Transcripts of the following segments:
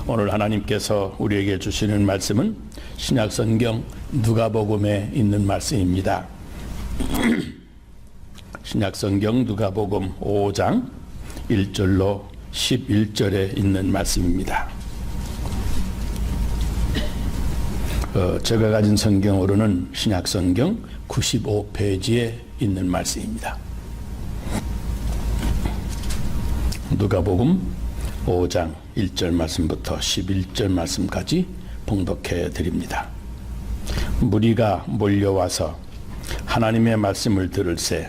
오늘 하나님께서 우리에게 주시는 말씀은 신약성경 누가복음에 있는 말씀입니다. 신약성경 누가복음 5장 1절로 11절에 있는 말씀입니다. 제가 가진 성경으로는 신약성경 95페이지에 있는 말씀입니다. 누가복음 5장 1절 말씀부터 11절 말씀까지 봉독해 드립니다. 무리가 몰려와서 하나님의 말씀을 들을새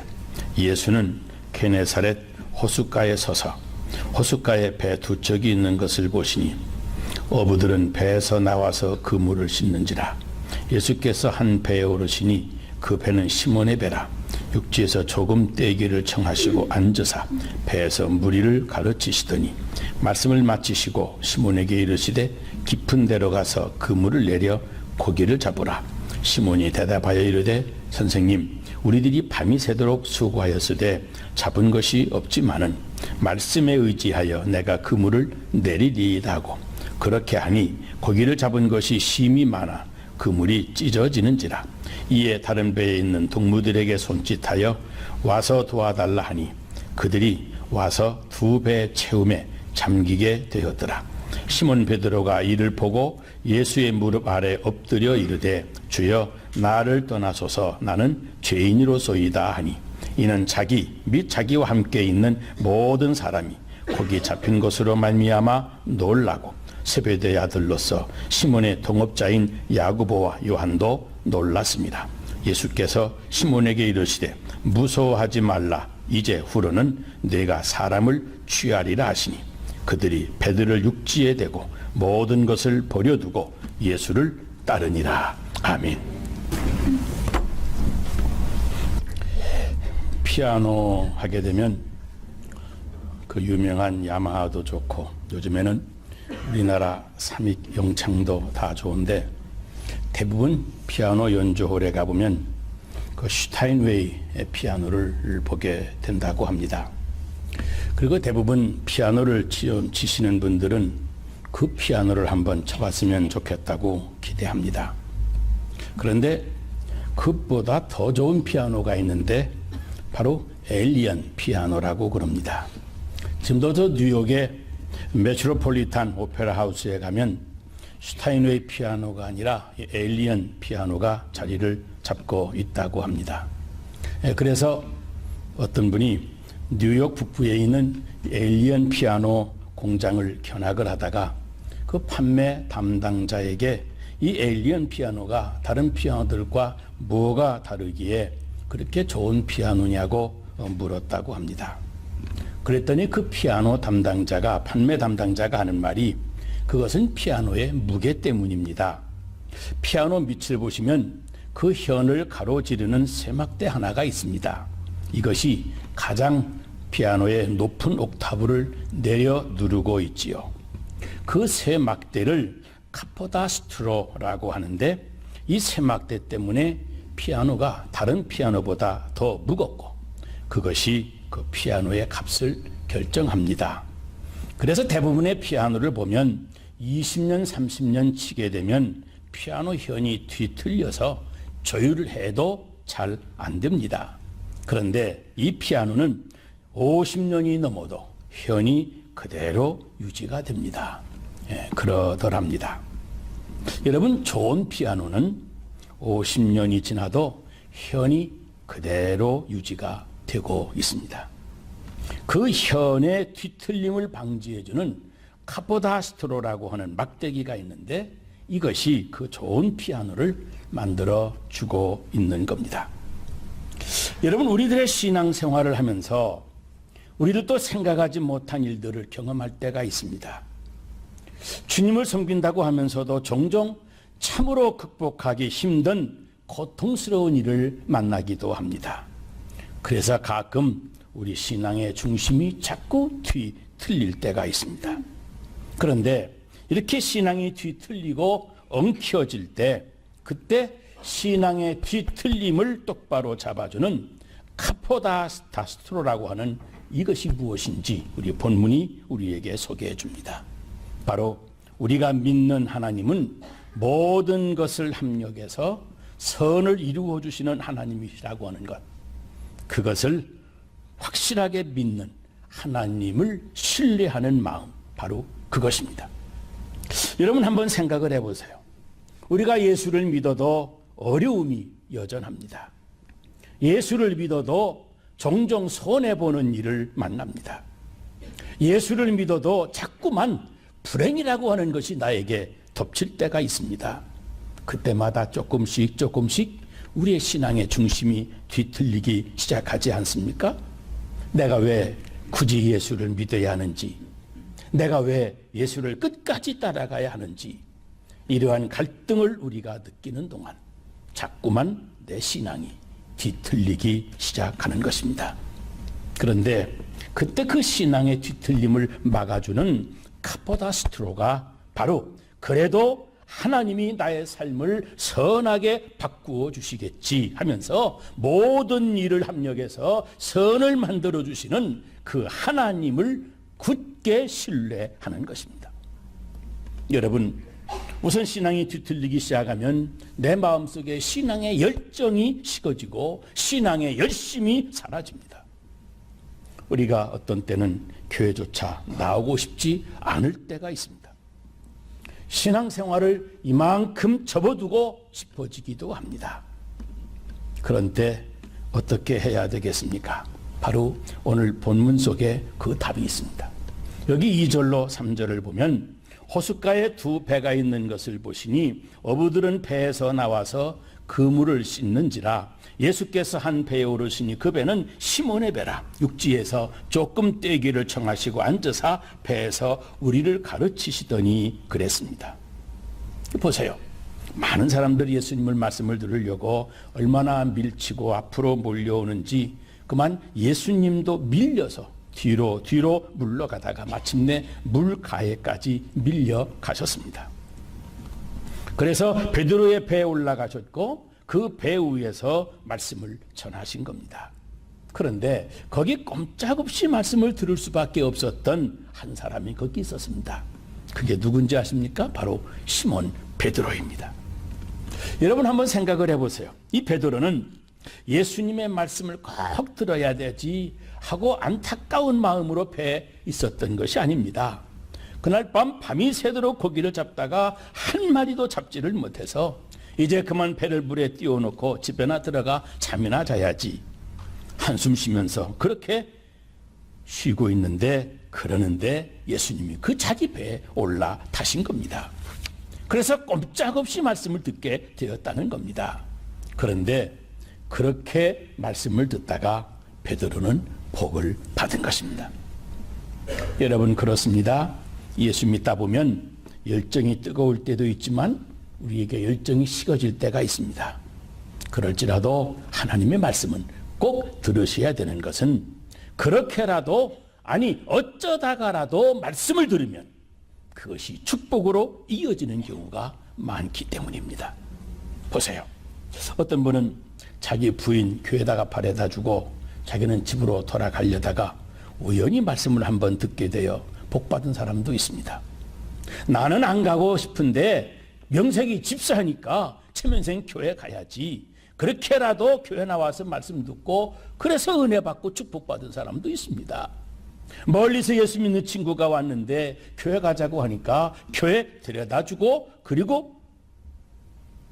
예수는 게네사렛 호숫가에 서서 호숫가에 배 두 척이 있는 것을 보시니 어부들은 배에서 나와서 그 물을 씻는지라. 예수께서 한 배에 오르시니 그 배는 시몬의 배라. 육지에서 조금 떼기를 청하시고 앉으사 배에서 무리를 가르치시더니 말씀을 마치시고 시몬에게 이르시되 깊은 데로 가서 그물을 내려 고기를 잡으라. 시몬이 대답하여 이르되 선생님, 우리들이 밤이 새도록 수고하였으되 잡은 것이 없지만은 말씀에 의지하여 내가 그물을 내리리이다 하고 그렇게 하니 고기를 잡은 것이 심히 많아 그물이 찢어지는지라. 이에 다른 배에 있는 동무들에게 손짓하여 와서 도와달라 하니 그들이 와서 두 배 채움에 잠기게 되었더라. 시몬 베드로가 이를 보고 예수의 무릎 아래 엎드려 이르되 주여, 나를 떠나소서, 나는 죄인이로소이다 하니 이는 자기 및 자기와 함께 있는 모든 사람이 거기 잡힌 것으로 말미암아 놀라고 세베대의 아들로서 시몬의 동업자인 야고보와 요한도 놀랐습니다. 예수께서 시몬에게 이르시되 무서워하지 말라. 이제 후로는 내가 사람을 취하리라 하시니 그들이 배들을 육지에 대고 모든 것을 버려두고 예수를 따르니라. 아멘. 피아노 하게 되면 그 유명한 야마하도 좋고 요즘에는 우리나라 삼익 영창도 다 좋은데 대부분 피아노 연주홀에 가보면 그 슈타인웨이의 피아노를 보게 된다고 합니다. 그리고 대부분 피아노를 치시는 분들은 그 피아노를 한번 쳐봤으면 좋겠다고 기대합니다. 그런데 그것보다 더 좋은 피아노가 있는데 바로 에일리언 피아노라고 그럽니다. 지금도 저 뉴욕의 메트로폴리탄 오페라 하우스에 가면 슈타인웨이 피아노가 아니라 에일리언 피아노가 자리를 잡고 있다고 합니다. 그래서 어떤 분이 뉴욕 북부에 있는 에일리언 피아노 공장을 견학을 하다가 그 판매 담당자에게 이 에일리언 피아노가 다른 피아노들과 뭐가 다르기에 그렇게 좋은 피아노냐고 물었다고 합니다. 그랬더니 그 피아노 담당자가, 판매 담당자가 하는 말이 그것은 피아노의 무게 때문입니다. 피아노 밑을 보시면 그 현을 가로지르는 세막대 하나가 있습니다. 이것이 가장 피아노의 높은 옥타브를 내려 누르고 있지요. 그 세막대를 카포다스트로라고 하는데 이 세막대 때문에 피아노가 다른 피아노보다 더 무겁고 그것이 그 피아노의 값을 결정합니다. 그래서 대부분의 피아노를 보면 20년, 30년 치게 되면 피아노 현이 뒤틀려서 조율을 해도 잘 안 됩니다. 그런데 이 피아노는 50년이 넘어도 현이 그대로 유지가 됩니다. 그러더랍니다. 여러분, 좋은 피아노는 50년이 지나도 현이 그대로 유지가 되고 있습니다. 그 현의 뒤틀림을 방지해주는 카포다스트로라고 하는 막대기가 있는데 이것이 그 좋은 피아노를 만들어 주고 있는 겁니다. 여러분, 우리들의 신앙생활을 하면서 우리들도 생각하지 못한 일들을 경험할 때가 있습니다. 주님을 섬긴다고 하면서도 종종 참으로 극복하기 힘든 고통스러운 일을 만나기도 합니다. 그래서 가끔 우리 신앙의 중심이 자꾸 뒤틀릴 때가 있습니다. 그런데 이렇게 신앙이 뒤틀리고 엉켜질 때 그때 신앙의 뒤틀림을 똑바로 잡아주는 카포다스트로라고 하는 이것이 무엇인지 우리 본문이 우리에게 소개해 줍니다. 바로 우리가 믿는 하나님은 모든 것을 합력해서 선을 이루어 주시는 하나님이시라고 하는 것, 그것을 확실하게 믿는 하나님을 신뢰하는 마음, 바로 그것입니다. 여러분 한번 생각을 해보세요. 우리가 예수를 믿어도 어려움이 여전합니다. 예수를 믿어도 종종 손해보는 일을 만납니다. 예수를 믿어도 자꾸만 불행이라고 하는 것이 나에게 덮칠 때가 있습니다. 그때마다 조금씩 우리의 신앙의 중심이 뒤틀리기 시작하지 않습니까? 내가 왜 굳이 예수를 믿어야 하는지, 내가 왜 예수를 끝까지 따라가야 하는지, 이러한 갈등을 우리가 느끼는 동안 자꾸만 내 신앙이 뒤틀리기 시작하는 것입니다. 그런데 그때 그 신앙의 뒤틀림을 막아주는 카포다스트로가 바로 그래도 하나님이 나의 삶을 선하게 바꾸어 주시겠지 하면서 모든 일을 합력해서 선을 만들어 주시는 그 하나님을 굳게 신뢰하는 것입니다. 여러분, 우선 신앙이 뒤틀리기 시작하면 내 마음속에 신앙의 열정이 식어지고 신앙의 열심이 사라집니다. 우리가 어떤 때는 교회조차 나오고 싶지 않을 때가 있습니다. 신앙생활을 이만큼 접어두고 싶어지기도 합니다. 그런데 어떻게 해야 되겠습니까? 바로 오늘 본문 속에 그 답이 있습니다. 여기 2절로 3절을 보면 호숫가에 두 배가 있는 것을 보시니 어부들은 배에서 나와서 그물을 씻는지라. 예수께서 한 배에 오르시니 그 배는 시몬의 배라. 육지에서 조금 떼기를 청하시고 앉으사 배에서 우리를 가르치시더니 그랬습니다. 보세요. 많은 사람들이 예수님을 말씀을 들으려고 얼마나 밀치고 앞으로 몰려오는지, 그만 예수님도 밀려서 뒤로 물러가다가 마침내 물가에까지 밀려가셨습니다. 그래서 베드로의 배에 올라가셨고 그 배 위에서 말씀을 전하신 겁니다. 그런데 거기 꼼짝없이 말씀을 들을 수밖에 없었던 한 사람이 거기 있었습니다. 그게 누군지 아십니까? 바로 시몬 베드로입니다. 여러분 한번 생각을 해보세요. 이 베드로는 예수님의 말씀을 꼭 들어야 되지 하고 안타까운 마음으로 배에 있었던 것이 아닙니다. 그날 밤이 새도록 고기를 잡다가 한 마리도 잡지를 못해서 이제 그만 배를 물에 띄워놓고 집에나 들어가 잠이나 자야지, 한숨 쉬면서 그렇게 쉬고 있는데, 그러는데 예수님이 그 자기 배에 올라타신 겁니다. 그래서 꼼짝없이 말씀을 듣게 되었다는 겁니다. 그런데 그렇게 말씀을 듣다가 베드로는 복을 받은 것입니다. 여러분, 그렇습니다. 예수 믿다 보면 열정이 뜨거울 때도 있지만 우리에게 열정이 식어질 때가 있습니다. 그럴지라도 하나님의 말씀은 꼭 들으셔야 되는 것은, 그렇게라도, 아니 어쩌다가라도 말씀을 들으면 그것이 축복으로 이어지는 경우가 많기 때문입니다. 보세요. 어떤 분은 자기 부인 교회다가 바래다 주고 자기는 집으로 돌아가려다가 우연히 말씀을 한번 듣게 되어 복받은 사람도 있습니다. 나는 안 가고 싶은데 명색이 집사니까 최면생 교회 가야지, 그렇게라도 교회 나와서 말씀 듣고 그래서 은혜 받고 축복받은 사람도 있습니다. 멀리서 예수 믿는 친구가 왔는데 교회 가자고 하니까 교회 데려다주고 그리고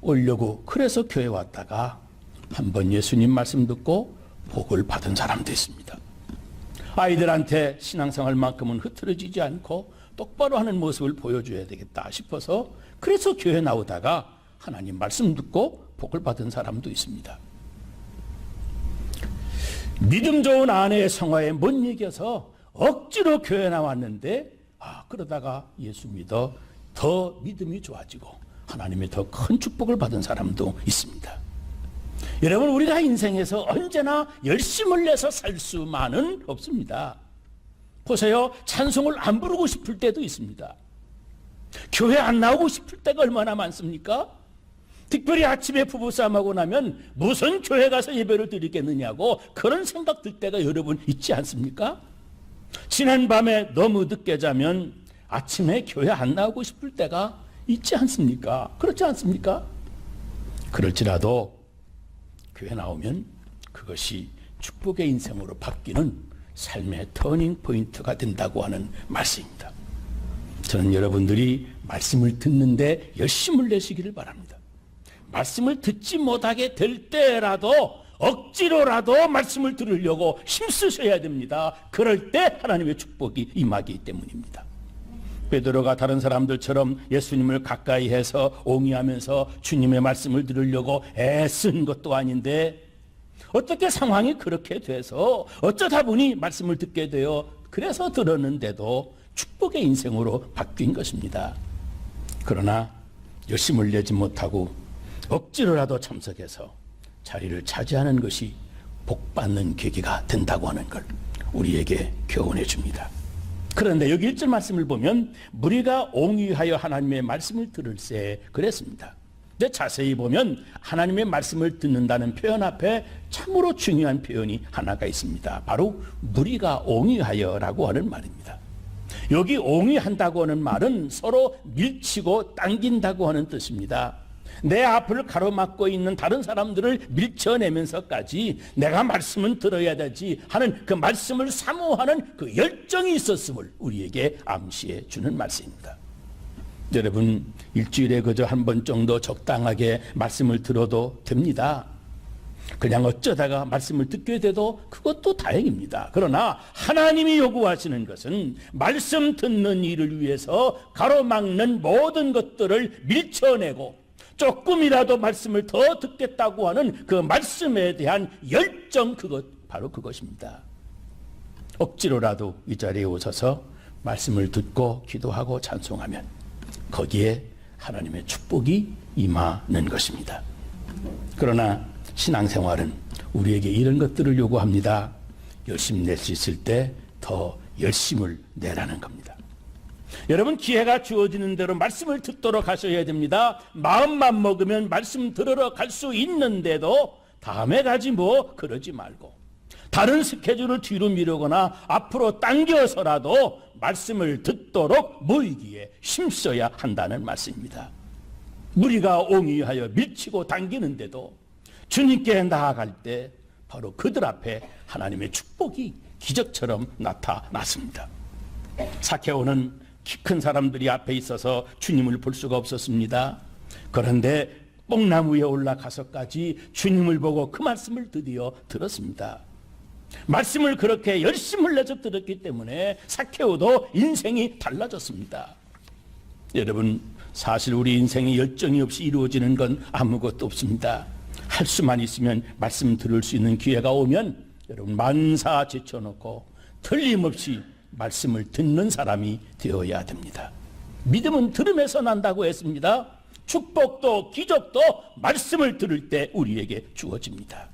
오려고 그래서 교회 왔다가 한번 예수님 말씀 듣고 복을 받은 사람도 있습니다. 아이들한테 신앙생활만큼은 흐트러지지 않고 똑바로 하는 모습을 보여줘야 되겠다 싶어서 그래서 교회 나오다가 하나님 말씀 듣고 복을 받은 사람도 있습니다. 믿음 좋은 아내의 성화에 못 이겨서 억지로 교회 나왔는데 그러다가 예수 믿어 더 믿음이 좋아지고 하나님의 더 큰 축복을 받은 사람도 있습니다. 여러분, 우리가 인생에서 언제나 열심을 내서 살 수만은 없습니다. 보세요. 찬송을 안 부르고 싶을 때도 있습니다. 교회 안 나오고 싶을 때가 얼마나 많습니까? 특별히 아침에 부부싸움하고 나면 무슨 교회 가서 예배를 드리겠느냐고 그런 생각 들 때가 여러분 있지 않습니까? 지난 밤에 너무 늦게 자면 아침에 교회 안 나오고 싶을 때가 있지 않습니까? 그렇지 않습니까? 그럴지라도 교회 나오면 그것이 축복의 인생으로 바뀌는 삶의 터닝 포인트가 된다고 하는 말씀입니다. 저는 여러분들이 말씀을 듣는데 열심을 내시기를 바랍니다. 말씀을 듣지 못하게 될 때라도 억지로라도 말씀을 들으려고 힘쓰셔야 됩니다. 그럴 때 하나님의 축복이 임하기 때문입니다. 베드로가 다른 사람들처럼 예수님을 가까이 해서 옹이하면서 주님의 말씀을 들으려고 애쓴 것도 아닌데 어떻게 상황이 그렇게 돼서 어쩌다 보니 말씀을 듣게 되어 그래서 들었는데도 축복의 인생으로 바뀐 것입니다. 그러나 열심을 내지 못하고 억지로라도 참석해서 자리를 차지하는 것이 복받는 계기가 된다고 하는 걸 우리에게 교훈해 줍니다. 그런데 여기 1절 말씀을 보면 무리가 옹유하여 하나님의 말씀을 들을세 그랬습니다. 근데 자세히 보면 하나님의 말씀을 듣는다는 표현 앞에 참으로 중요한 표현이 하나가 있습니다. 바로 무리가 옹유하여라고 하는 말입니다. 여기 옹유한다고 하는 말은 서로 밀치고 당긴다고 하는 뜻입니다. 내 앞을 가로막고 있는 다른 사람들을 밀쳐내면서까지 내가 말씀은 들어야 되지 하는 그 말씀을 사모하는 그 열정이 있었음을 우리에게 암시해 주는 말씀입니다. 여러분, 일주일에 그저 한 번 정도 적당하게 말씀을 들어도 됩니다. 그냥 어쩌다가 말씀을 듣게 돼도 그것도 다행입니다. 그러나 하나님이 요구하시는 것은 말씀 듣는 일을 위해서 가로막는 모든 것들을 밀쳐내고 조금이라도 말씀을 더 듣겠다고 하는 그 말씀에 대한 열정, 바로 그것입니다. 억지로라도 이 자리에 오셔서 말씀을 듣고 기도하고 찬송하면 거기에 하나님의 축복이 임하는 것입니다. 그러나 신앙생활은 우리에게 이런 것들을 요구합니다. 열심 낼 수 있을 때 더 열심을 내라는 겁니다. 여러분, 기회가 주어지는 대로 말씀을 듣도록 하셔야 됩니다. 마음만 먹으면 말씀 들으러 갈 수 있는데도 다음에 가지 뭐 그러지 말고 다른 스케줄을 뒤로 미루거나 앞으로 당겨서라도 말씀을 듣도록 모이기에 힘써야 한다는 말씀입니다. 무리가 옹이하여 밀치고 당기는데도 주님께 나아갈 때 바로 그들 앞에 하나님의 축복이 기적처럼 나타났습니다. 사케오는 키 큰 사람들이 앞에 있어서 주님을 볼 수가 없었습니다. 그런데 뽕나무 위에 올라가서까지 주님을 보고 그 말씀을 드디어 들었습니다. 말씀을 그렇게 열심을 내서 들었기 때문에 사케오도 인생이 달라졌습니다. 여러분, 사실 우리 인생이 열정이 없이 이루어지는 건 아무것도 없습니다. 할 수만 있으면 말씀 들을 수 있는 기회가 오면 여러분 만사 제쳐놓고 틀림없이 말씀을 듣는 사람이 되어야 됩니다. 믿음은 들음에서 난다고 했습니다. 축복도 기적도 말씀을 들을 때 우리에게 주어집니다.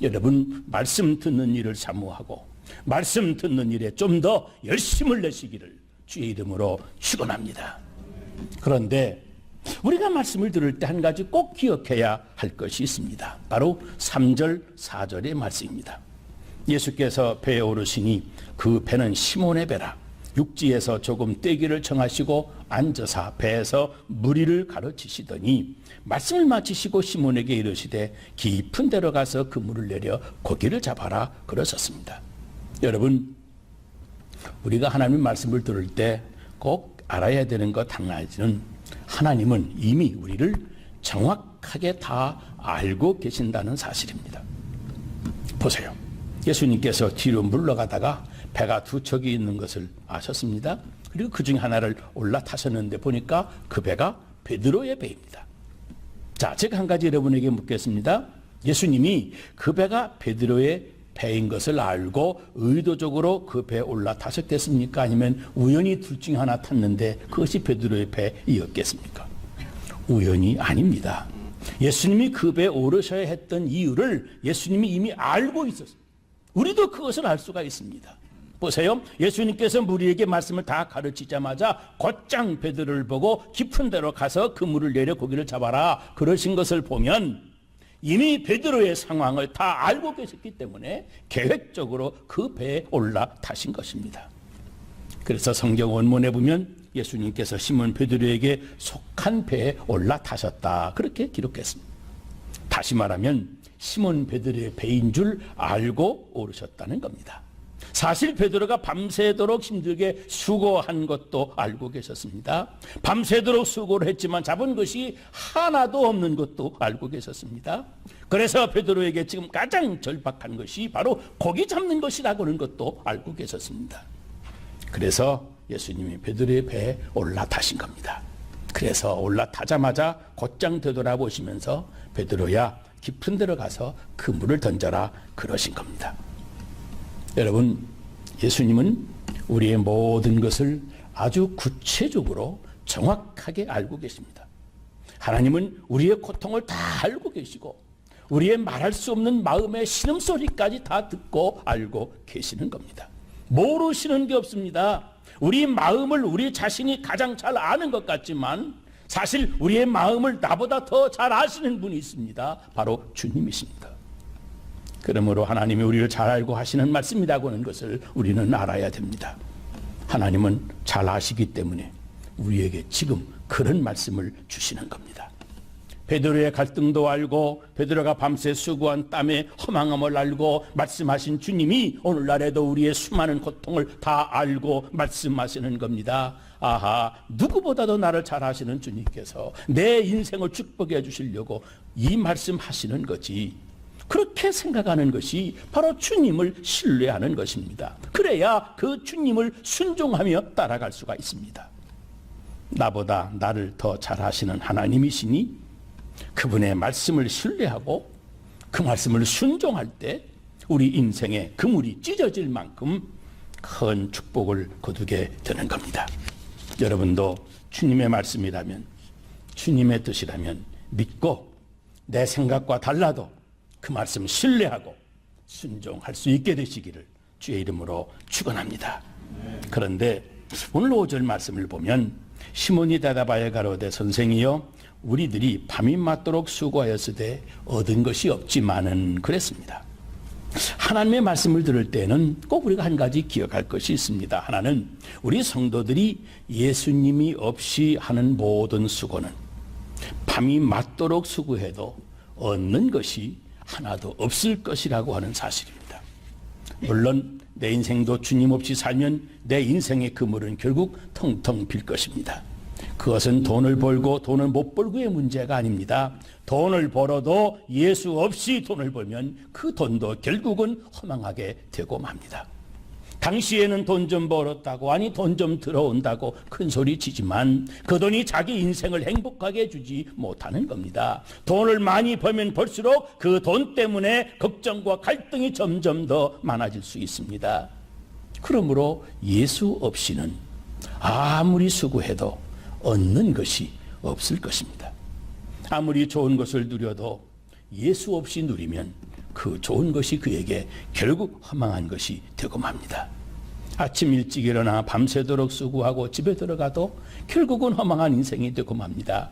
여러분, 말씀 듣는 일을 사모하고 말씀 듣는 일에 좀 더 열심을 내시기를 주의 이름으로 축원합니다. 그런데 우리가 말씀을 들을 때 한 가지 꼭 기억해야 할 것이 있습니다. 바로 3절, 4절의 말씀입니다. 예수께서 배에 오르시니 그 배는 시몬의 배라. 육지에서 조금 떼기를 청하시고 앉아서 배에서 무리를 가르치시더니 말씀을 마치시고 시몬에게 이르시되 깊은 데로 가서 그물을 내려 고기를 잡아라 그러셨습니다. 여러분, 우리가 하나님 말씀을 들을 때 꼭 알아야 되는 것 한 가지는 하나님은 이미 우리를 정확하게 다 알고 계신다는 사실입니다. 보세요. 예수님께서 뒤로 물러가다가 배가 두 척이 있는 것을 아셨습니다. 그리고 그 중에 하나를 올라타셨는데 보니까 그 배가 베드로의 배입니다. 자, 제가 한 가지 여러분에게 묻겠습니다. 예수님이 그 배가 베드로의 배인 것을 알고 의도적으로 그 배에 올라타셨겠습니까? 아니면 우연히 둘 중에 하나 탔는데 그것이 베드로의 배이었겠습니까? 우연이 아닙니다. 예수님이 그 배에 오르셔야 했던 이유를 예수님이 이미 알고 있었습니다. 우리도 그것을 알 수가 있습니다. 보세요. 예수님께서 무리에게 말씀을 다 가르치자마자 곧장 베드로를 보고 깊은 데로 가서 그물을 내려 고기를 잡아라 그러신 것을 보면 이미 베드로의 상황을 다 알고 계셨기 때문에 계획적으로 그 배에 올라타신 것입니다. 그래서 성경 원문에 보면 예수님께서 시몬 베드로에게 속한 배에 올라타셨다. 그렇게 기록했습니다. 다시 말하면 시몬 베드로의 배인 줄 알고 오르셨다는 겁니다. 사실 베드로가 밤새도록 힘들게 수고한 것도 알고 계셨습니다. 밤새도록 수고를 했지만 잡은 것이 하나도 없는 것도 알고 계셨습니다. 그래서 베드로에게 지금 가장 절박한 것이 바로 고기 잡는 것이라고 하는 것도 알고 계셨습니다. 그래서 예수님이 베드로의 배에 올라타신 겁니다. 그래서 올라타자마자 곧장 되돌아보시면서 베드로야 깊은 데로 가서 그물을 던져라 그러신 겁니다. 여러분, 예수님은 우리의 모든 것을 아주 구체적으로 정확하게 알고 계십니다. 하나님은 우리의 고통을 다 알고 계시고 우리의 말할 수 없는 마음의 신음소리까지 다 듣고 알고 계시는 겁니다. 모르시는 게 없습니다. 우리 마음을 우리 자신이 가장 잘 아는 것 같지만 사실 우리의 마음을 나보다 더 잘 아시는 분이 있습니다. 바로 주님이십니다. 그러므로 하나님이 우리를 잘 알고 하시는 말씀이라고 하는 것을 우리는 알아야 됩니다. 하나님은 잘 아시기 때문에 우리에게 지금 그런 말씀을 주시는 겁니다. 베드로의 갈등도 알고 베드로가 밤새 수고한 땀의 허망함을 알고 말씀하신 주님이 오늘날에도 우리의 수많은 고통을 다 알고 말씀하시는 겁니다. 아하, 누구보다도 나를 잘 아시는 주님께서 내 인생을 축복해 주시려고 이 말씀하시는 거지. 그렇게 생각하는 것이 바로 주님을 신뢰하는 것입니다. 그래야 그 주님을 순종하며 따라갈 수가 있습니다. 나보다 나를 더 잘 아시는 하나님이시니 그분의 말씀을 신뢰하고 그 말씀을 순종할 때 우리 인생의 그물이 찢어질 만큼 큰 축복을 거두게 되는 겁니다. 여러분도 주님의 말씀이라면, 주님의 뜻이라면 믿고 내 생각과 달라도 그 말씀 신뢰하고 순종할 수 있게 되시기를 주의 이름으로 축원합니다. 그런데 오늘 5절 말씀을 보면 시몬이 대답하여 가로되 선생이여 우리들이 밤이 맞도록 수고하였으되 얻은 것이 없지만은 그랬습니다. 하나님의 말씀을 들을 때는 꼭 우리가 한 가지 기억할 것이 있습니다. 하나는 우리 성도들이 예수님이 없이 하는 모든 수고는 밤이 맞도록 수고해도 얻는 것이 하나도 없을 것이라고 하는 사실입니다. 물론 내 인생도 주님 없이 살면 내 인생의 그물은 결국 텅텅 빌 것입니다. 그것은 돈을 벌고 돈을 못 벌고의 문제가 아닙니다. 돈을 벌어도 예수 없이 돈을 벌면 그 돈도 결국은 허망하게 되고 맙니다. 당시에는 돈 좀 벌었다고, 아니 돈 좀 들어온다고 큰 소리 치지만 그 돈이 자기 인생을 행복하게 해주지 못하는 겁니다. 돈을 많이 벌면 벌수록 그 돈 때문에 걱정과 갈등이 점점 더 많아질 수 있습니다. 그러므로 예수 없이는 아무리 수고해도 얻는 것이 없을 것입니다. 아무리 좋은 것을 누려도 예수 없이 누리면 그 좋은 것이 그에게 결국 허망한 것이 되고 맙니다. 아침 일찍 일어나 밤새도록 수고하고 집에 들어가도 결국은 허망한 인생이 되고 맙니다.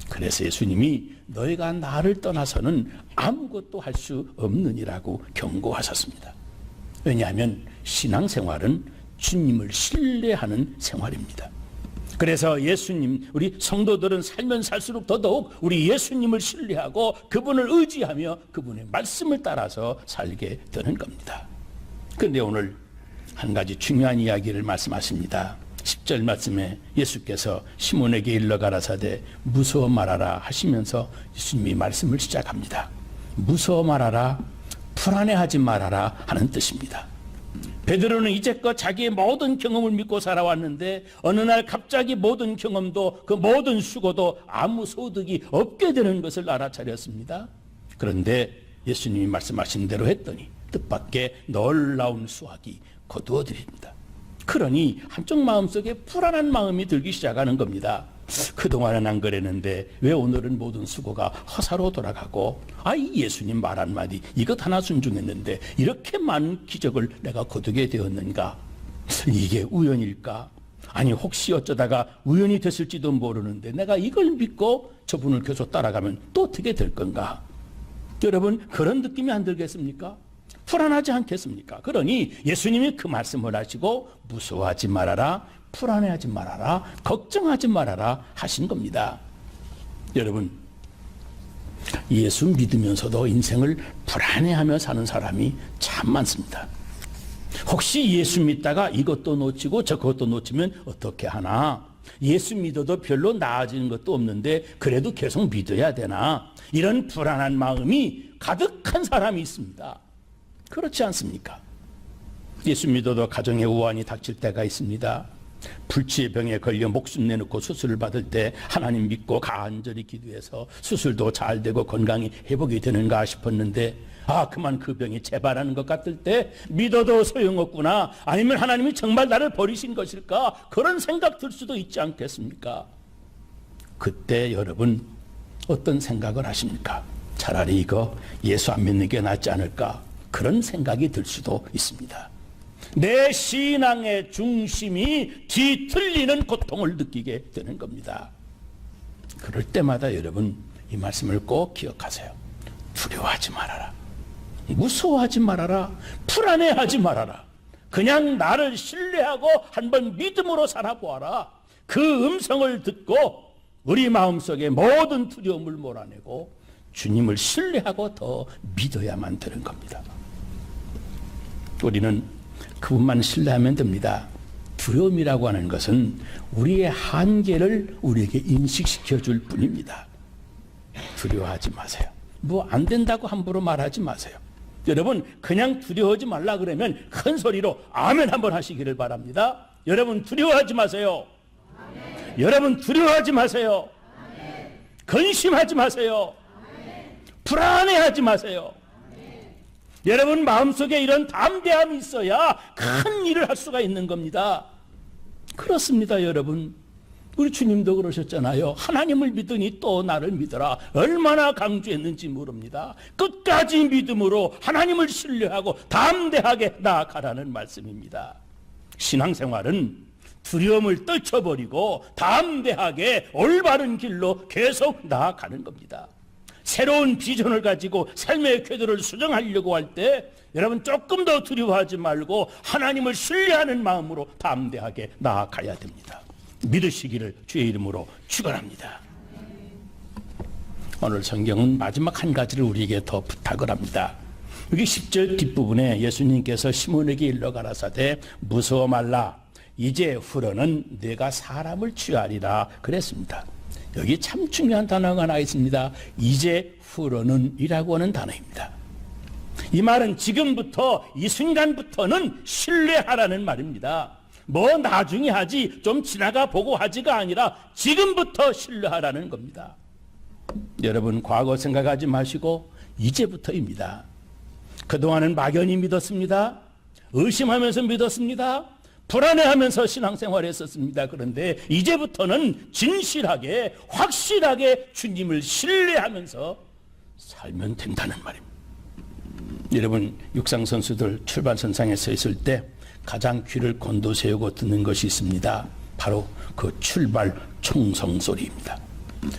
그래서 예수님이 너희가 나를 떠나서는 아무것도 할 수 없느니라고 경고하셨습니다. 왜냐하면 신앙생활은 주님을 신뢰하는 생활입니다. 그래서 예수님, 우리 성도들은 살면 살수록 더더욱 우리 예수님을 신뢰하고 그분을 의지하며 그분의 말씀을 따라서 살게 되는 겁니다. 그런데 오늘 한 가지 중요한 이야기를 말씀하십니다. 10절 말씀에 예수께서 시몬에게 일러 가라사대 무서워 말하라 하시면서 예수님이 말씀을 시작합니다. 무서워 말하라, 불안해하지 말아라 하는 뜻입니다. 베드로는 이제껏 자기의 모든 경험을 믿고 살아왔는데 어느 날 갑자기 모든 경험도 그 모든 수고도 아무 소득이 없게 되는 것을 알아차렸습니다. 그런데 예수님이 말씀하신 대로 했더니 뜻밖의 놀라운 수확이 거두어드립니다. 그러니 한쪽 마음속에 불안한 마음이 들기 시작하는 겁니다. 그동안은 안 그랬는데 왜 오늘은 모든 수고가 허사로 돌아가고, 이 예수님 말 한마디 이것 하나 순종했는데 이렇게 많은 기적을 내가 거두게 되었는가? 이게 우연일까? 아니 혹시 어쩌다가 우연이 됐을지도 모르는데 내가 이걸 믿고 저분을 계속 따라가면 또 어떻게 될 건가? 여러분, 그런 느낌이 안 들겠습니까? 불안하지 않겠습니까? 그러니 예수님이 그 말씀을 하시고 무서워하지 말아라, 불안해하지 말아라, 걱정하지 말아라 하신 겁니다. 여러분, 예수 믿으면서도 인생을 불안해하며 사는 사람이 참 많습니다. 혹시 예수 믿다가 이것도 놓치고 저것도 놓치면 어떻게 하나? 예수 믿어도 별로 나아지는 것도 없는데 그래도 계속 믿어야 되나? 이런 불안한 마음이 가득한 사람이 있습니다. 그렇지 않습니까? 예수 믿어도 가정에 우환이 닥칠 때가 있습니다. 불치의 병에 걸려 목숨 내놓고 수술을 받을 때 하나님 믿고 간절히 기도해서 수술도 잘 되고 건강이 회복이 되는가 싶었는데 그만 그 병이 재발하는 것 같을 때 믿어도 소용없구나, 아니면 하나님이 정말 나를 버리신 것일까, 그런 생각 들 수도 있지 않겠습니까? 그때 여러분 어떤 생각을 하십니까? 차라리 이거 예수 안 믿는 게 낫지 않을까, 그런 생각이 들 수도 있습니다. 내 신앙의 중심이 뒤틀리는 고통을 느끼게 되는 겁니다. 그럴 때마다 여러분 이 말씀을 꼭 기억하세요. 두려워하지 말아라, 무서워하지 말아라, 불안해하지 말아라. 그냥 나를 신뢰하고 한번 믿음으로 살아보아라. 그 음성을 듣고 우리 마음속에 모든 두려움을 몰아내고 주님을 신뢰하고 더 믿어야만 되는 겁니다. 우리는 그분만 신뢰하면 됩니다. 두려움이라고 하는 것은 우리의 한계를 우리에게 인식시켜 줄 뿐입니다. 두려워하지 마세요. 뭐 안 된다고 함부로 말하지 마세요. 여러분, 그냥 두려워하지 말라 그러면 큰 소리로 아멘 한번 하시기를 바랍니다. 여러분 두려워하지 마세요. 아멘. 여러분 두려워하지 마세요. 아멘. 근심하지 마세요. 아멘. 불안해하지 마세요. 아멘. 여러분 마음속에 이런 담대함이 있어야 큰 일을 할 수가 있는 겁니다. 그렇습니다. 여러분, 우리 주님도 그러셨잖아요. 하나님을 믿으니 또 나를 믿어라. 얼마나 강조했는지 모릅니다. 끝까지 믿음으로 하나님을 신뢰하고 담대하게 나아가라는 말씀입니다. 신앙생활은 두려움을 떨쳐버리고 담대하게 올바른 길로 계속 나아가는 겁니다. 새로운 비전을 가지고 삶의 궤도를 수정하려고 할 때 여러분 조금 더 두려워하지 말고 하나님을 신뢰하는 마음으로 담대하게 나아가야 됩니다. 믿으시기를 주의 이름으로 축원합니다. 오늘 성경은 마지막 한 가지를 우리에게 더 부탁을 합니다. 여기 10절 뒷부분에 예수님께서 시몬에게 일러 가라사대 무서워 말라, 이제 후로는 내가 사람을 취하리라 그랬습니다. 여기 참 중요한 단어가 하나 있습니다. 이제 후로는 이라고 하는 단어입니다. 이 말은 지금부터 이 순간부터는 신뢰하라는 말입니다. 뭐 나중에 하지, 좀 지나가 보고 하지가 아니라 지금부터 신뢰하라는 겁니다. 여러분 과거 생각하지 마시고 이제부터입니다. 그동안은 막연히 믿었습니다. 의심하면서 믿었습니다. 불안해하면서 신앙생활을 했었습니다. 그런데 이제부터는 진실하게 확실하게 주님을 신뢰하면서 살면 된다는 말입니다. 여러분 육상 선수들 출발선상에 서 있을 때 가장 귀를 곤두세우고 듣는 것이 있습니다. 바로 그 출발 총성 소리입니다.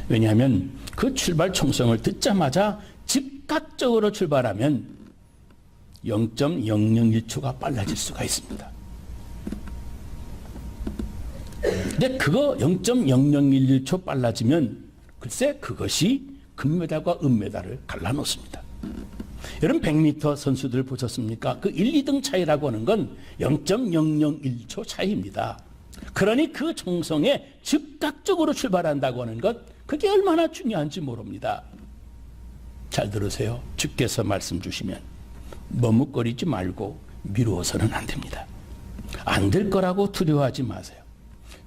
왜냐하면 그 출발 총성을 듣자마자 즉각적으로 출발하면 0.001초가 빨라질 수가 있습니다. 근데 그거 0.0011초 빨라지면 글쎄 그것이 금메달과 은메달을 갈라놓습니다. 여러분 100m 선수들 보셨습니까? 그 1, 2등 차이라고 하는 건 0.001초 차이입니다. 그러니 그 총성에 즉각적으로 출발한다고 하는 것, 그게 얼마나 중요한지 모릅니다. 잘 들으세요. 주께서 말씀 주시면 머뭇거리지 말고 미루어서는 안 됩니다. 안 될 거라고 두려워하지 마세요.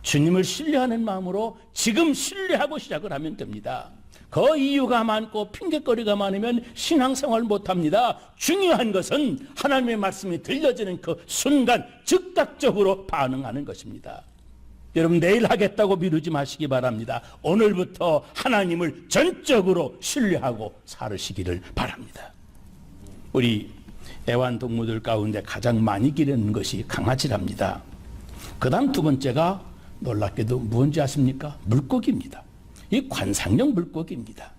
주님을 신뢰하는 마음으로 지금 신뢰하고 시작을 하면 됩니다. 그 이유가 많고 핑계거리가 많으면 신앙생활 못합니다. 중요한 것은 하나님의 말씀이 들려지는 그 순간 즉각적으로 반응하는 것입니다. 여러분 내일 하겠다고 미루지 마시기 바랍니다. 오늘부터 하나님을 전적으로 신뢰하고 살으시기를 바랍니다. 우리 애완동물들 가운데 가장 많이 기르는 것이 강아지랍니다. 그 다음 두 번째가 놀랍게도 뭔지 아십니까? 물고기입니다. 이 관상용 물고기입니다.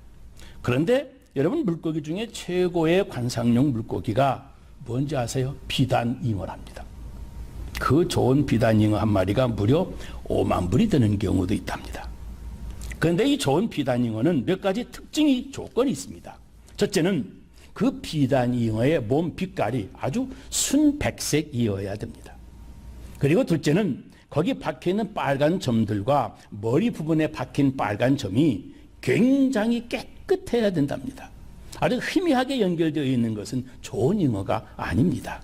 그런데 여러분 물고기 중에 최고의 관상용 물고기가 뭔지 아세요? 비단 잉어랍니다. 그 좋은 비단잉어 한 마리가 무려 5만 불이 되는 경우도 있답니다. 그런데 이 좋은 비단잉어는 몇 가지 특징이 조건이 있습니다. 첫째는 그 비단잉어의 몸 빛깔이 아주 순백색이어야 됩니다. 그리고 둘째는 거기 박혀있는 빨간 점들과 머리 부분에 박힌 빨간 점이 굉장히 깨끗해야 된답니다. 아주 희미하게 연결되어 있는 것은 좋은 잉어가 아닙니다.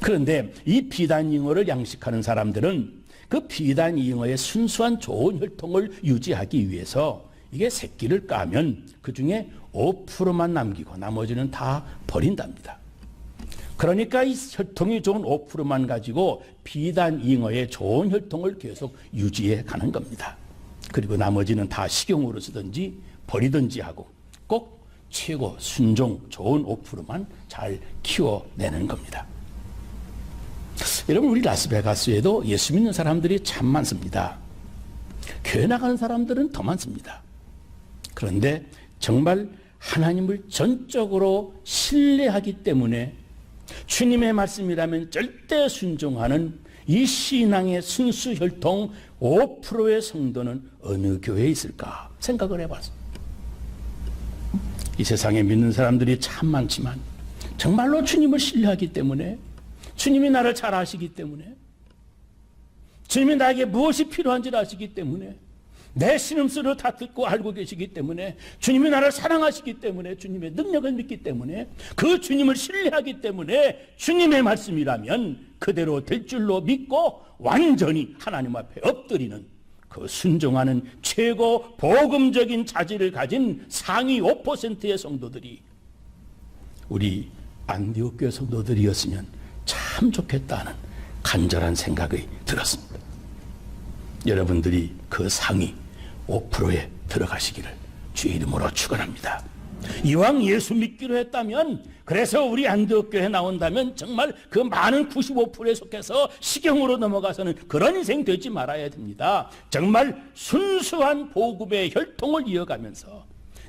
그런데 이 비단잉어를 양식하는 사람들은 그 비단잉어의 순수한 좋은 혈통을 유지하기 위해서 이게 새끼를 까면 그 중에 5%만 남기고 나머지는 다 버린답니다. 그러니까 이 혈통이 좋은 5%만 가지고 비단잉어의 좋은 혈통을 계속 유지해 가는 겁니다. 그리고 나머지는 다 식용으로 쓰든지 버리든지 하고 꼭 최고 순종 좋은 5%만 잘 키워내는 겁니다. 여러분, 우리 라스베가스에도 예수 믿는 사람들이 참 많습니다. 교회 나가는 사람들은 더 많습니다. 그런데 정말 하나님을 전적으로 신뢰하기 때문에 주님의 말씀이라면 절대 순종하는 이 신앙의 순수 혈통 5%의 성도는 어느 교회에 있을까 생각을 해봤습니다. 이 세상에 믿는 사람들이 참 많지만 정말로 주님을 신뢰하기 때문에, 주님이 나를 잘 아시기 때문에, 주님이 나에게 무엇이 필요한지를 아시기 때문에, 내 신음소리를 다 듣고 알고 계시기 때문에, 주님이 나를 사랑하시기 때문에, 주님의 능력을 믿기 때문에, 그 주님을 신뢰하기 때문에 주님의 말씀이라면 그대로 될 줄로 믿고 완전히 하나님 앞에 엎드리는, 그 순종하는 최고 복음적인 자질을 가진 상위 5%의 성도들이 우리 안디옥 교회 성도들이었으면 참 좋겠다는 간절한 생각이 들었습니다. 여러분들이 그 상위 5%에 들어가시기를 주의 이름으로 축원합니다. 이왕 예수 믿기로 했다면, 그래서 우리 안디옥 교회에 나온다면 정말 그 많은 95%에 속해서 식용으로 넘어가서는 그런 인생 되지 말아야 됩니다. 정말 순수한 복음의 혈통을 이어가면서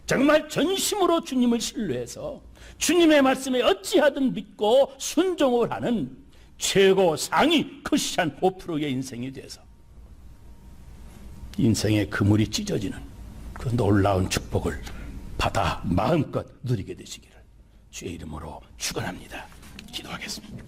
정말 전심으로 주님을 신뢰해서 주님의 말씀에 어찌하든 믿고 순종을 하는 최고 상위 크리스찬 5%의 인생이 돼서 인생의 그물이 찢어지는 그 놀라운 축복을 받아 마음껏 누리게 되시기를 주의 이름으로 축원합니다. 기도하겠습니다.